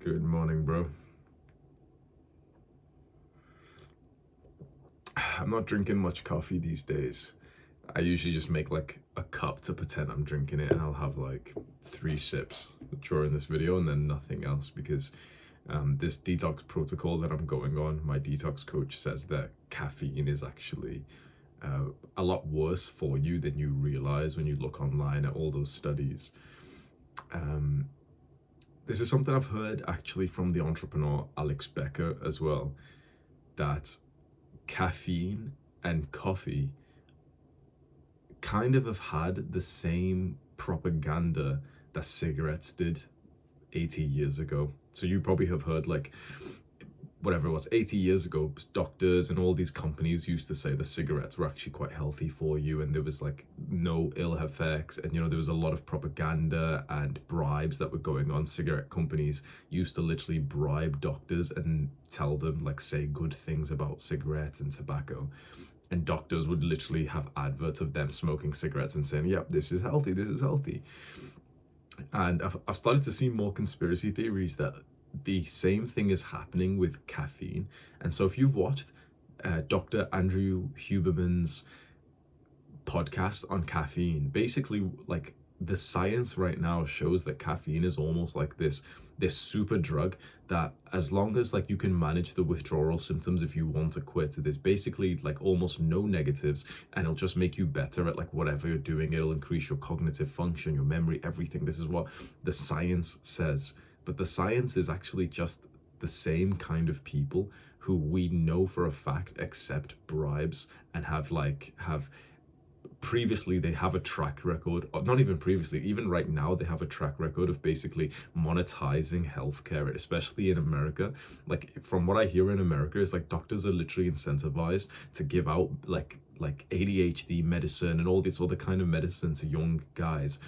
Good morning, bro. I'm not drinking much coffee these days. I usually just make like a cup to pretend I'm drinking it, and I'll have like 3 sips during this video and then nothing else because this detox protocol that I'm going on, my detox coach says that caffeine is actually a lot worse for you than you realize when you look online at all those studies. Um, this is something I've heard actually from the entrepreneur Alex Becker as well, that caffeine and coffee kind of have had the same propaganda that cigarettes did 80 years ago. So you probably have heard, like, whatever it was, 80 years ago, doctors and all these companies used to say the cigarettes were actually quite healthy for you and there was like no ill effects, and there was a lot of propaganda and bribes that were going on. Cigarette companies used to literally bribe doctors and tell them, like, say good things about cigarettes and tobacco, and doctors would literally have adverts of them smoking cigarettes and saying, yep, this is healthy, this is healthy. And I've started to see more conspiracy theories that the same thing is happening with caffeine. And so if you've watched Dr. Andrew Huberman's podcast on caffeine, basically, like, the science right now shows that caffeine is almost like this super drug that, as long as like you can manage the withdrawal symptoms, if you want to quit, there's basically like almost no negatives, and it'll just make you better at like whatever you're doing. It'll increase your cognitive function, your memory, everything. This is what the science says. But the science is actually just the same kind of people who we know for a fact accept bribes and have previously, they have a track record of, not even previously, even right now, they have a track record of basically monetizing healthcare, especially in America. Like, from what I hear in America, is like doctors are literally incentivized to give out like ADHD medicine and all this other kind of medicine to young guys,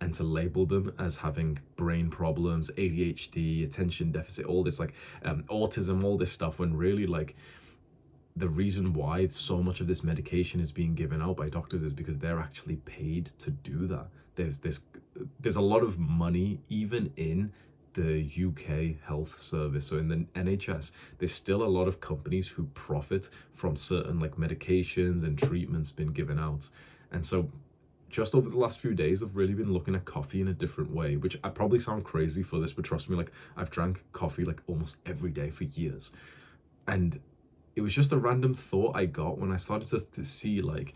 and to label them as having brain problems, ADHD, attention deficit, all this, like, autism, all this stuff, when really, like, the reason why so much of this medication is being given out by doctors is because they're actually paid to do that. There's a lot of money even in the UK health service. So in the NHS, there's still a lot of companies who profit from certain like medications and treatments being given out. And so just over the last few days, I've really been looking at coffee in a different way, which I probably sound crazy for this, but trust me, like, I've drank coffee like almost every day for years. And it was just a random thought I got when I started to see, like,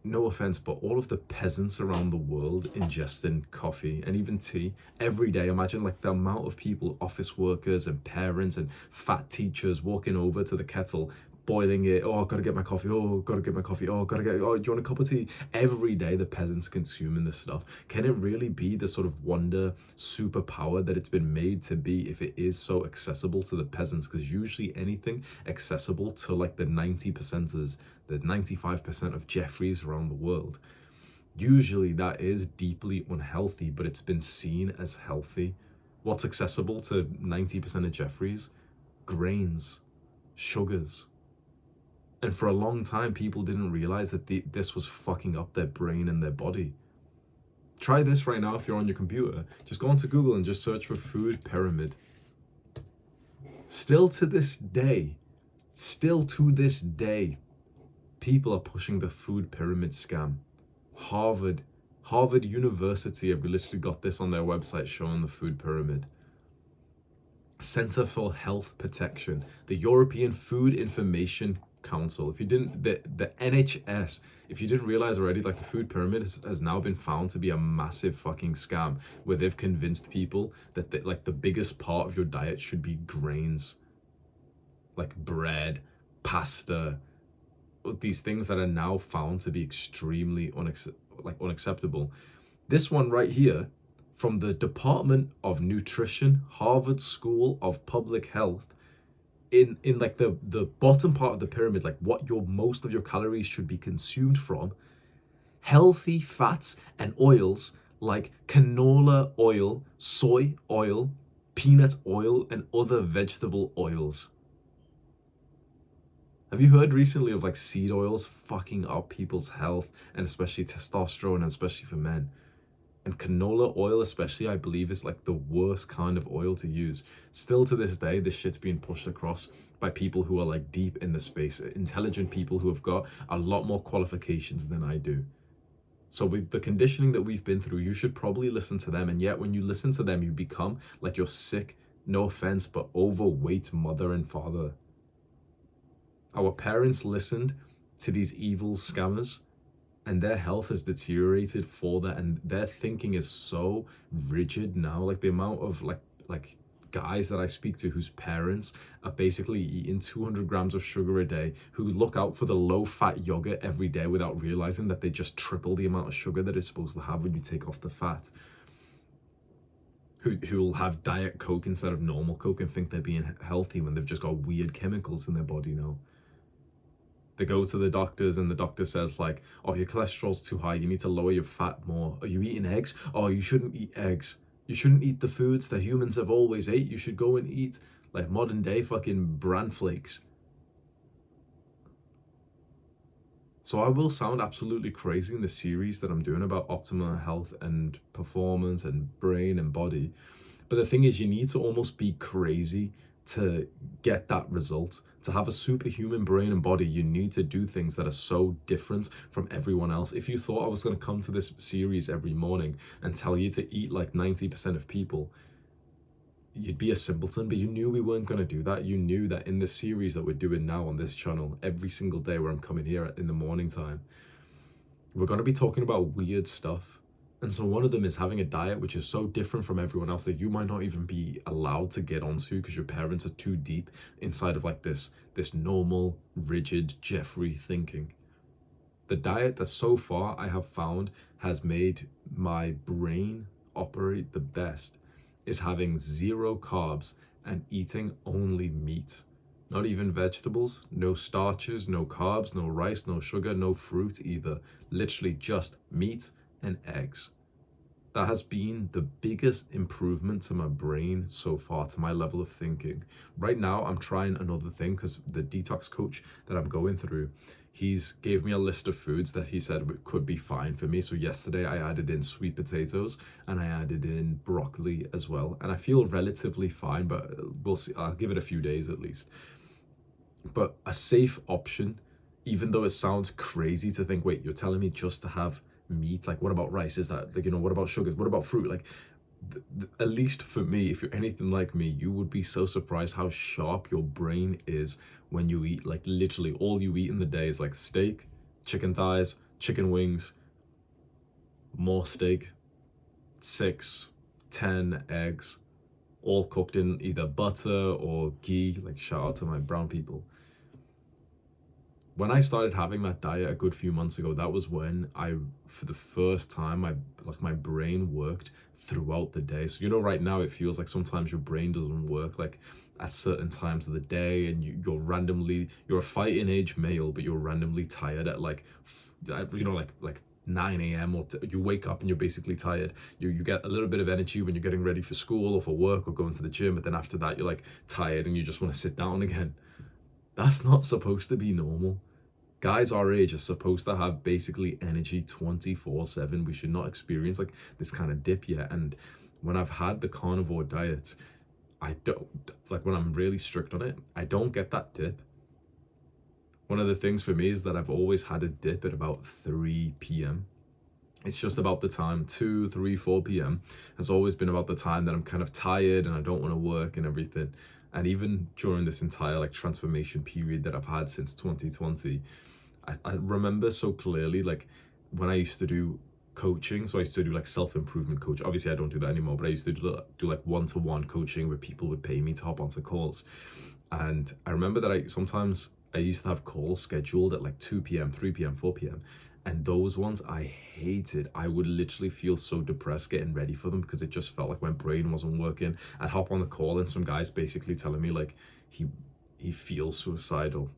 no offense, but all of the peasants around the world ingesting coffee and even tea every day. Imagine like the amount of people, office workers and parents and fat teachers, walking over to the kettle, boiling it. Oh, gotta get my coffee. Oh, gotta get my coffee. Oh, gotta get, oh, do you want a cup of tea? Every day the peasants consuming this stuff. Can it really be the sort of wonder superpower that it's been made to be if it is so accessible to the peasants? Because usually anything accessible to like the 90%ers, the 95% of Jeffries around the world, usually that is deeply unhealthy, but it's been seen as healthy. What's accessible to 90% of Jeffries? Grains, sugars. And for a long time, people didn't realize that this was fucking up their brain and their body. Try this right now if you're on your computer. Just go onto Google and just search for food pyramid. Still to this day, people are pushing the food pyramid scam. Harvard University have literally got this on their website showing the food pyramid. Center for Health Protection, the European Food Information Council. If you didn't, the NHS, if you didn't realize already, like, the food pyramid has now been found to be a massive fucking scam, where they've convinced people that like the biggest part of your diet should be grains, like bread, pasta, these things that are now found to be extremely unacceptable. This one right here, from the Department of Nutrition, Harvard School of Public Health, in like the bottom part of the pyramid, like what your most of your calories should be consumed from: healthy fats and oils like canola oil, soy oil, peanut oil, and other vegetable oils. Have you heard recently of like seed oils fucking up people's health, and especially testosterone, and especially for men? And canola oil, especially, I believe is like the worst kind of oil to use. Still to this day, this shit's being pushed across by people who are like deep in the space, intelligent people who have got a lot more qualifications than I do. So with the conditioning that we've been through, you should probably listen to them. And yet when you listen to them, you become like your sick, no offense, but overweight mother and father. Our parents listened to these evil scammers and their health has deteriorated for that, and their thinking is so rigid now. Like the amount of like guys that I speak to whose parents are basically eating 200 grams of sugar a day, who look out for the low fat yogurt every day without realizing that they just triple the amount of sugar that it's supposed to have when you take off the fat, who will have diet coke instead of normal coke and think they're being healthy when they've just got weird chemicals in their body now. They go to the doctors and the doctor says like, oh, your cholesterol's too high, you need to lower your fat more. Are you eating eggs? Oh, you shouldn't eat eggs. You shouldn't eat the foods that humans have always ate. You should go and eat like modern day fucking bran flakes. So I will sound absolutely crazy in the series that I'm doing about optimal health and performance and brain and body. But the thing is, you need to almost be crazy to get that result. To have a superhuman brain and body, you need to do things that are so different from everyone else. If you thought I was going to come to this series every morning and tell you to eat like 90% of people, you'd be a simpleton. But you knew we weren't going to do that. You knew that in this series that we're doing now on this channel, every single day where I'm coming here in the morning time, we're going to be talking about weird stuff. And so one of them is having a diet which is so different from everyone else that you might not even be allowed to get onto because your parents are too deep inside of like this normal, rigid Jeffrey thinking. The diet that so far I have found has made my brain operate the best is having 0 carbs and eating only meat. Not even vegetables, no starches, no carbs, no rice, no sugar, no fruit either. Literally just meat and eggs. That has been the biggest improvement to my brain so far, to my level of thinking. Right now, I'm trying another thing because the detox coach that I'm going through, he's gave me a list of foods that he said could be fine for me. So yesterday I added in sweet potatoes and I added in broccoli as well. And I feel relatively fine, but we'll see. I'll give it a few days at least. But a safe option, even though it sounds crazy to think, wait, you're telling me just to have meat? Like, what about rice? Is that like, what about sugars? What about fruit? Like, at least for me, if you're anything like me, you would be so surprised how sharp your brain is when you eat. Like, literally all you eat in the day is like steak, chicken thighs, chicken wings, more steak, 6, 10 eggs, all cooked in either butter or ghee. Like, shout out to my brown people. When I started having that diet a good few months ago, that was when for the first time, my brain worked throughout the day. So, right now it feels like sometimes your brain doesn't work like at certain times of the day, and you're a fighting age male, but you're randomly tired at like 9 a.m. or you wake up and you're basically tired. You get a little bit of energy when you're getting ready for school or for work or going to the gym, but then after that you're like tired and you just want to sit down again. That's not supposed to be normal. Guys our age are supposed to have basically energy 24/7. We should not experience like this kind of dip yet. And when I've had the carnivore diet, I don't, like when I'm really strict on it, I don't get that dip. One of the things for me is that I've always had a dip at about 3 p.m. It's just about the time, 2, 3, 4 p.m. has always been about the time that I'm kind of tired and I don't want to work and everything. And even during this entire like transformation period that I've had since 2020, I remember so clearly like when I used to do coaching. So I used to do like self-improvement coach. Obviously I don't do that anymore, but I used to do like one-to-one coaching where people would pay me to hop onto calls. And I remember that I used to have calls scheduled at like 2 p.m., 3 p.m., 4 p.m. And those ones I hated. I would literally feel so depressed getting ready for them because it just felt like my brain wasn't working. I'd hop on the call and some guy's basically telling me like he feels suicidal,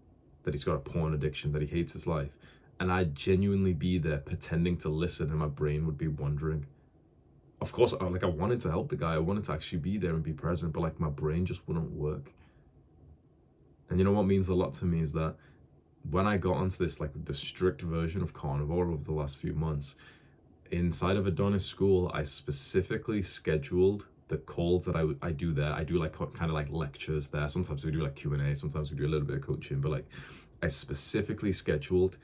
that he's got a porn addiction, that he hates his life. And I'd genuinely be there pretending to listen and my brain would be wondering. Of course, I wanted to help the guy. I wanted to actually be there and be present, but like my brain just wouldn't work. And you know what means a lot to me is that when I got onto this, like the strict version of carnivore over the last few months, inside of Adonis School, I specifically scheduled the calls that I do there. I do like kind of like lectures there. Sometimes we do like Q&A, sometimes we do a little bit of coaching, but like I specifically scheduled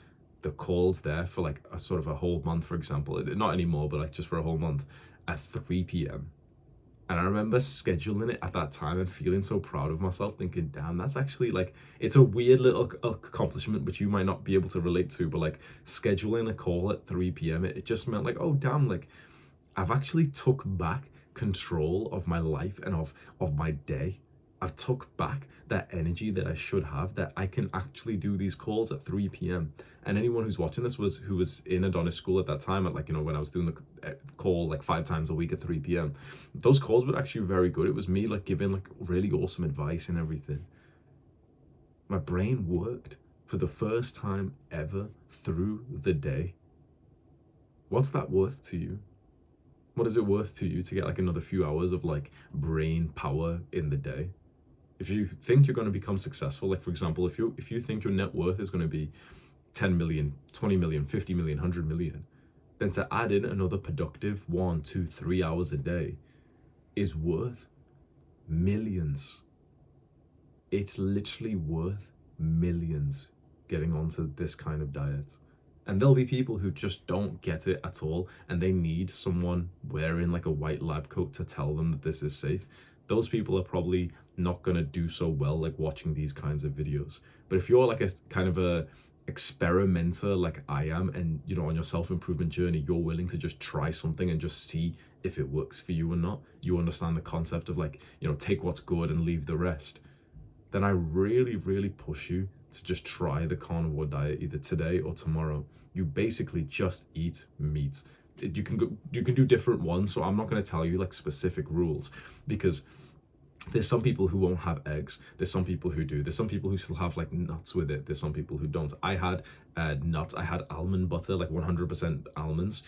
the calls there for like a sort of a whole month, for example. Not anymore, but like just for a whole month at 3 p.m. And I remember scheduling it at that time and feeling so proud of myself, thinking, damn, that's actually like, it's a weird little accomplishment, which you might not be able to relate to, but like scheduling a call at 3 p.m., it just meant like, oh, damn, like I've actually took back control of my life and of my day. I've took back that energy that I should have, that I can actually do these calls at 3 p.m. And anyone who's watching this who was in Adonis School at that time, at like, you know, when I was doing the call like 5 times a week at 3 p.m., those calls were actually very good. It was me like giving like really awesome advice and everything. My brain worked for the first time ever through the day. What's that worth to you? What is it worth to you to get like another few hours of like brain power in the day? If you think you're going to become successful, like for example, if you think your net worth is going to be 10 million, 20 million, 50 million, 100 million, then to add in another productive 1, 2, 3 hours a day is worth millions. It's literally worth millions getting onto this kind of diet. And there'll be people who just don't get it at all, and they need someone wearing like a white lab coat to tell them that this is safe. Those people are probably not going to do so well like watching these kinds of videos. But if you're like a kind of a experimenter like I am, and you know, on your self-improvement journey, you're willing to just try something and just see if it works for you or not, you understand the concept of like, you know, take what's good and leave the rest, then I really, really push you to just try the carnivore diet either today or tomorrow. You basically just eat meat. You can do different ones, so I'm not going to tell you like specific rules, because there's some people who won't have eggs, there's some people who do, there's some people who still have like nuts with it, there's some people who don't. I had nuts, I had almond butter, like 100% almonds,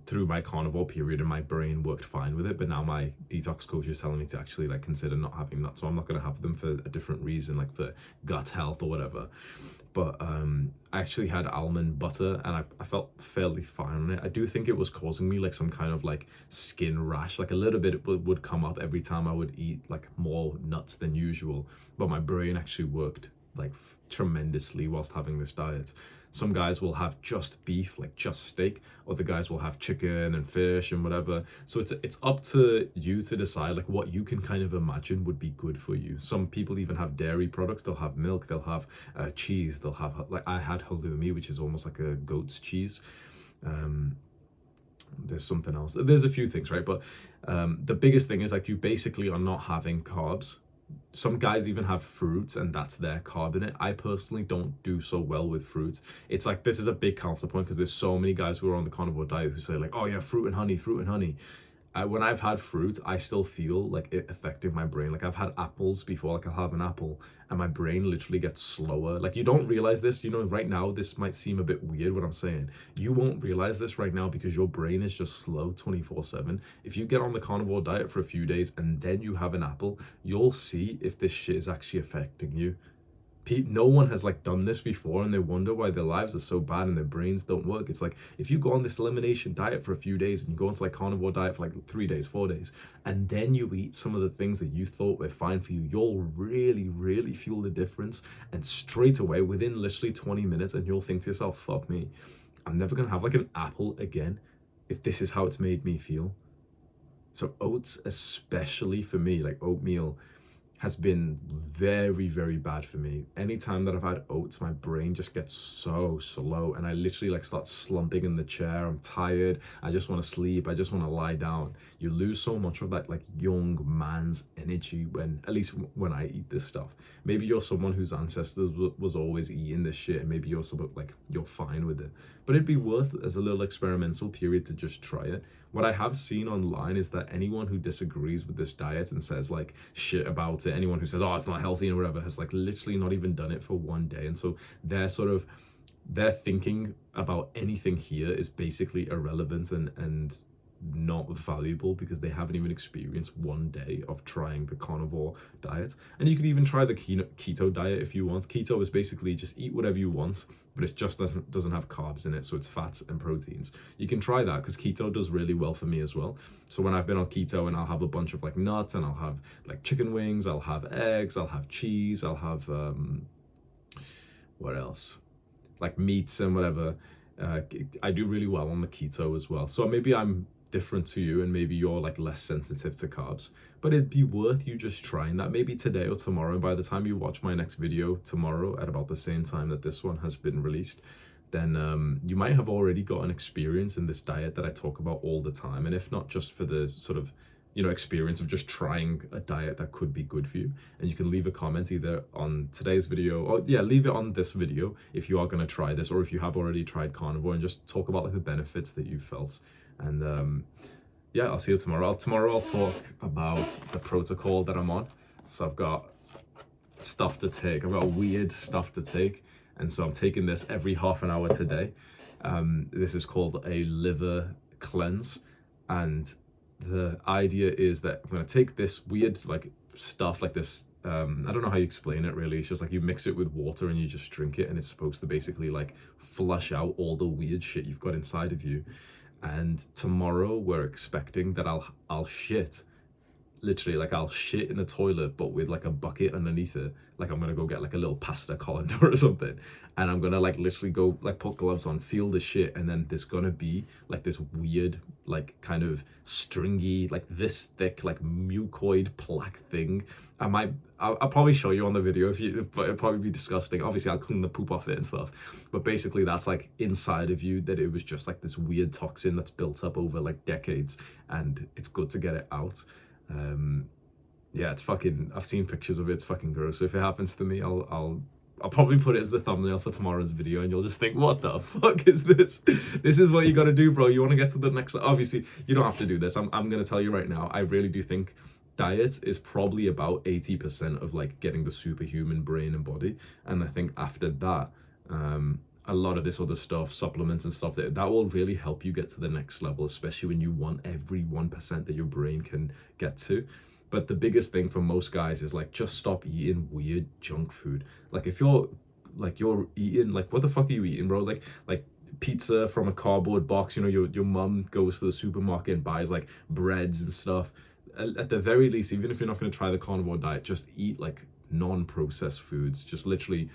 through my carnivore period, and my brain worked fine with it. But now my detox coach is telling me to actually like consider not having nuts, so I'm not going to have them for a different reason, like for gut health or whatever. But I actually had almond butter, and I felt fairly fine on it. I do think it was causing me like some kind of like skin rash, like a little bit would come up every time I would eat like more nuts than usual, but my brain actually worked like tremendously whilst having this diet. Some guys will have just beef, like just steak. Other guys will have chicken and fish and whatever. So it's up to you to decide like what you can kind of imagine would be good for you. Some people even have dairy products. They'll have milk, they'll have cheese, they'll have, like I had halloumi, which is almost like a goat's cheese. There's something else. There's a few things, right? But the biggest thing is like you basically are not having carbs. Some guys even have fruits, and that's their carb in it. I personally don't do so well with fruits. It's like, this is a big counterpoint, because there's so many guys who are on the carnivore diet who say like, oh yeah, fruit and honey, fruit and honey. When I've had fruit, I still feel like it affecting my brain. Like I've had apples before, like I'll have an apple and my brain literally gets slower. Like you don't realize this, you know, right now, this might seem a bit weird what I'm saying. You won't realize this right now because your brain is just slow 24/7. If you get on the carnivore diet for a few days and then you have an apple, you'll see if this shit is actually affecting you. No one has like done this before, and they wonder why their lives are so bad and their brains don't work. It's like, if you go on this elimination diet for a few days and you go into like carnivore diet for like 3 days, 4 days, and then you eat some of the things that you thought were fine for you, you'll really, really feel the difference. And straight away, within literally 20 minutes, and you'll think to yourself, fuck me, I'm never gonna have like an apple again if this is how it's made me feel. So oats, especially for me, like oatmeal, has been very, very bad for me. Anytime that I've had oats, my brain just gets so slow, and I literally like start slumping in the chair. I'm tired, I just want to sleep, I just want to lie down. You lose so much of that like young man's energy when, at least when I eat this stuff. Maybe you're someone whose ancestors was always eating this shit, and maybe you're someone like, you're fine with it. But it'd be worth, as a little experimental period, to just try it. What I have seen online is that anyone who disagrees with this diet and says like shit about it, anyone who says, oh, it's not healthy and whatever, has like literally not even done it for 1 day. And so their thinking about anything here is basically irrelevant, and not valuable because they haven't even experienced one day of trying the carnivore diet. And you could even try the keto diet if you want. Keto is basically just eat whatever you want, but it just doesn't have carbs in it, so it's fats and proteins. You can try that because keto does really well for me as well. So when I've been on keto, and I'll have a bunch of like nuts, and I'll have like chicken wings, I'll have eggs, I'll have cheese, I'll have what else, like meats and whatever. I do really well on the keto as well. So maybe I'm different to you, and maybe you're like less sensitive to carbs, but it'd be worth you just trying that maybe today or tomorrow. By the time you watch my next video tomorrow at about the same time that this one has been released, then you might have already got an experience in this diet that I talk about all the time. And if not just for the sort of, you know, experience of just trying a diet that could be good for you. And you can leave a comment either on today's video, or yeah, leave it on this video if you are going to try this, or if you have already tried carnivore, and just talk about like the benefits that you felt. And yeah, I'll see you tomorrow. Tomorrow I'll talk about the protocol that I'm on. So I've got stuff to take. I've got weird stuff to take. And so I'm taking this every half an hour today. This is called a liver cleanse. And the idea is that I'm going to take this weird like stuff like this. I don't know how you explain it really. It's just like you mix it with water and you just drink it. And it's supposed to basically like flush out all the weird shit you've got inside of you. And tomorrow we're expecting that I'll shit, literally, like I'll shit in the toilet, but with like a bucket underneath it. Like I'm gonna go get like a little pasta colander or something, and I'm gonna like literally go like put gloves on, feel the shit, and then there's gonna be like this weird like kind of stringy, like this thick, like mucoid plaque thing. I'll probably show you on the video but it'll probably be disgusting. Obviously I'll clean the poop off it and stuff, but basically that's like inside of you, that it was just like this weird toxin that's built up over like decades, and it's good to get it out. Yeah, it's fucking, I've seen pictures of it, it's fucking gross. So if it happens to me, I'll probably put it as the thumbnail for tomorrow's video, and you'll just think, what the fuck is this? This is what you gotta do, bro. You wanna get to the next, obviously you don't have to do this. I'm gonna tell you right now, I really do think diet is probably about 80% of like getting the superhuman brain and body. And I think after that, a lot of this other stuff, supplements and stuff, that will really help you get to the next level, especially when you want every 1% that your brain can get to. But the biggest thing for most guys is like, just stop eating weird junk food. Like if you're eating, like, what the fuck are you eating, bro? Like pizza from a cardboard box, you know, your mum goes to the supermarket and buys like breads and stuff. At the very least, even if you're not going to try the carnivore diet, just eat like non-processed foods. Just literally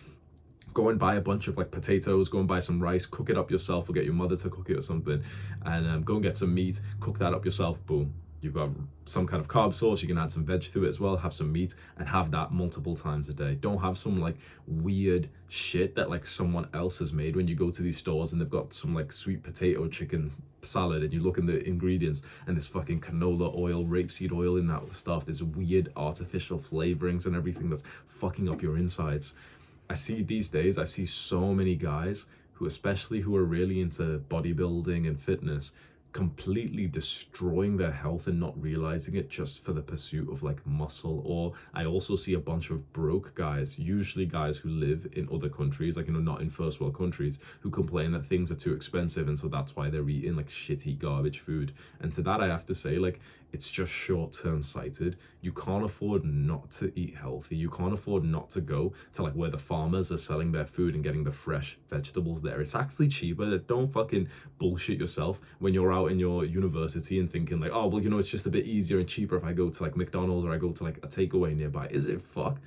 go and buy a bunch of like potatoes, go and buy some rice, cook it up yourself, or get your mother to cook it or something, and go and get some meat, cook that up yourself, boom. You've got some kind of carb source, you can add some veg to it as well, have some meat, and have that multiple times a day. Don't have some like weird shit that like someone else has made when you go to these stores and they've got some like sweet potato chicken salad, and you look in the ingredients and there's fucking canola oil, rapeseed oil in that stuff. There's weird artificial flavorings and everything that's fucking up your insides. I see these days, I see so many guys who, especially who are really into bodybuilding and fitness, completely destroying their health and not realizing it, just for the pursuit of like muscle. Or I also see a bunch of broke guys, usually guys who live in other countries, like, you know, not in first world countries, who complain that things are too expensive, and so that's why they're eating like shitty garbage food. And to that I have to say, like, it's just short-term sighted. You can't afford not to eat healthy. You can't afford not to go to like where the farmers are selling their food and getting the fresh vegetables there. It's actually cheaper. Don't fucking bullshit yourself when you're out in your university and thinking like, oh, well, you know, it's just a bit easier and cheaper if I go to like McDonald's or I go to like a takeaway nearby. Is it? Fuck.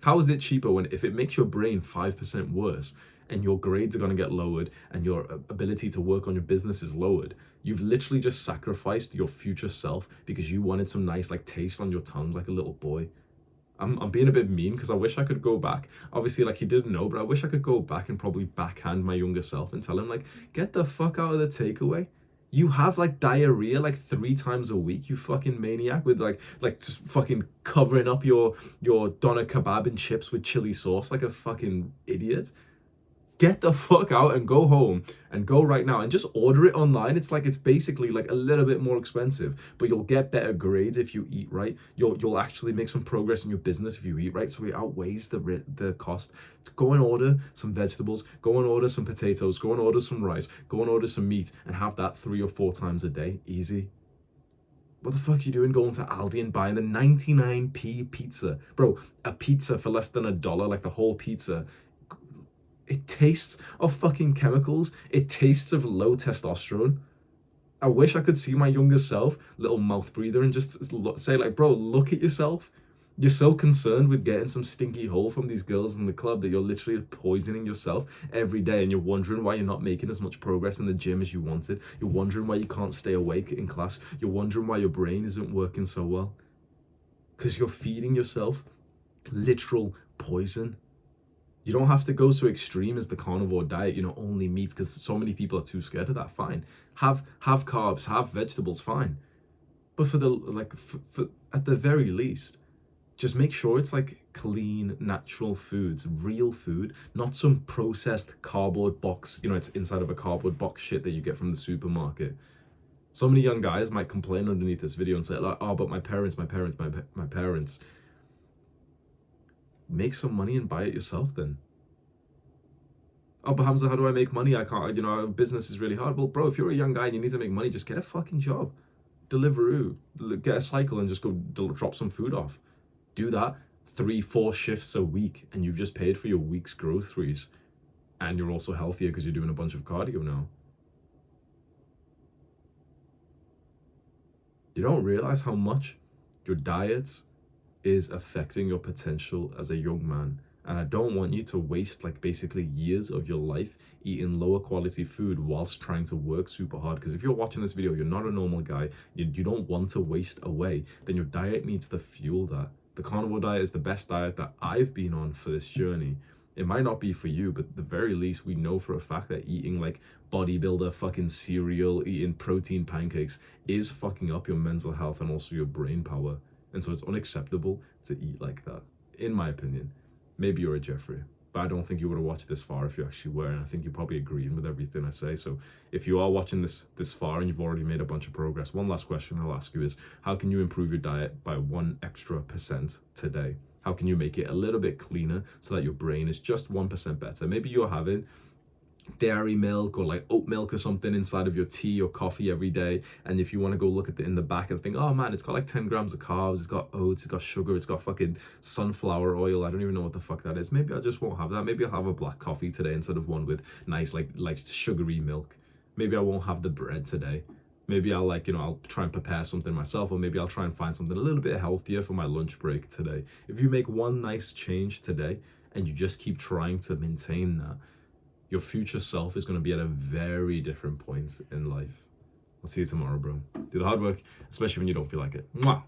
How is it cheaper when, if it makes your brain 5% worse, and your grades are going to get lowered, and your ability to work on your business is lowered? You've literally just sacrificed your future self because you wanted some nice like taste on your tongue like a little boy. I'm being a bit mean because I wish I could go back. Obviously, like, he didn't know, but I wish I could go back and probably backhand my younger self and tell him like, get the fuck out of the takeaway. You have like diarrhea like 3 times a week, you fucking maniac, with like just fucking covering up your doner kebab and chips with chili sauce like a fucking idiot. Get the fuck out and go home, and go right now and just order it online. It's like, it's basically like a little bit more expensive, but you'll get better grades if you eat right. You'll actually make some progress in your business if you eat right, so it outweighs the cost. Go and order some vegetables, go and order some potatoes, go and order some rice, go and order some meat, and have that 3 or 4 times a day. Easy. What the fuck are you doing going to Aldi and buying the 99p pizza? Bro, a pizza for less than $1, like the whole pizza, it tastes of fucking chemicals. It tastes of low testosterone. I wish I could see my younger self, little mouth breather, and just say like, bro, look at yourself. You're so concerned with getting some stinky hole from these girls in the club that you're literally poisoning yourself every day, and you're wondering why you're not making as much progress in the gym as you wanted. You're wondering why you can't stay awake in class. You're wondering why your brain isn't working so well. Because you're feeding yourself literal poison. You don't have to go so extreme as the carnivore diet, only meat, because so many people are too scared of that. Fine. Have carbs, have vegetables, fine. But for the for at the very least, just make sure it's like clean, natural foods, real food, not some processed cardboard box, it's inside of a cardboard box shit that you get from the supermarket. So many young guys might complain underneath this video and say like, oh, but my parents. Make some money and buy it yourself then. Oh, but Hamza, how do I make money? I can't, business is really hard. Well, bro, if you're a young guy and you need to make money, just get a fucking job. Deliveroo, get a cycle and just go drop some food off. Do that 3-4 shifts a week and you've just paid for your week's groceries. And you're also healthier because you're doing a bunch of cardio now. You don't realize how much your diet is affecting your potential as a young man. And I don't want you to waste like basically years of your life eating lower quality food whilst trying to work super hard. Because if you're watching this video, you're not a normal guy, you don't want to waste away, then your diet needs to fuel that. The carnivore diet is the best diet that I've been on for this journey. It might not be for you, but at the very least, we know for a fact that eating like bodybuilder fucking cereal, eating protein pancakes is fucking up your mental health and also your brain power. And so it's unacceptable to eat like that, in my opinion. Maybe you're a Jeffrey, but I don't think you would have watched this far if you actually were, and I think you're probably agreeing with everything I say. So if you are watching this far and you've already made a bunch of progress, one last question I'll ask you is, how can you improve your diet by 1% extra today? How can you make it a little bit cleaner so that your brain is just 1% better? Maybe you're having dairy milk or like oat milk or something inside of your tea or coffee every day, and if you want to go look at in the back and think, oh man, it's got like 10 grams of carbs, it's got oats, it's got sugar, it's got fucking sunflower oil, I don't even know what the fuck that is. Maybe I just won't have that. Maybe I'll have a black coffee today instead of one with nice like sugary milk. Maybe I won't have the bread today. Maybe I'll I'll try and prepare something myself, or maybe I'll try and find something a little bit healthier for my lunch break today. If you make one nice change today and you just keep trying to maintain that, your future self is going to be at a very different point in life. I'll see you tomorrow, bro. Do the hard work, especially when you don't feel like it. Mwah!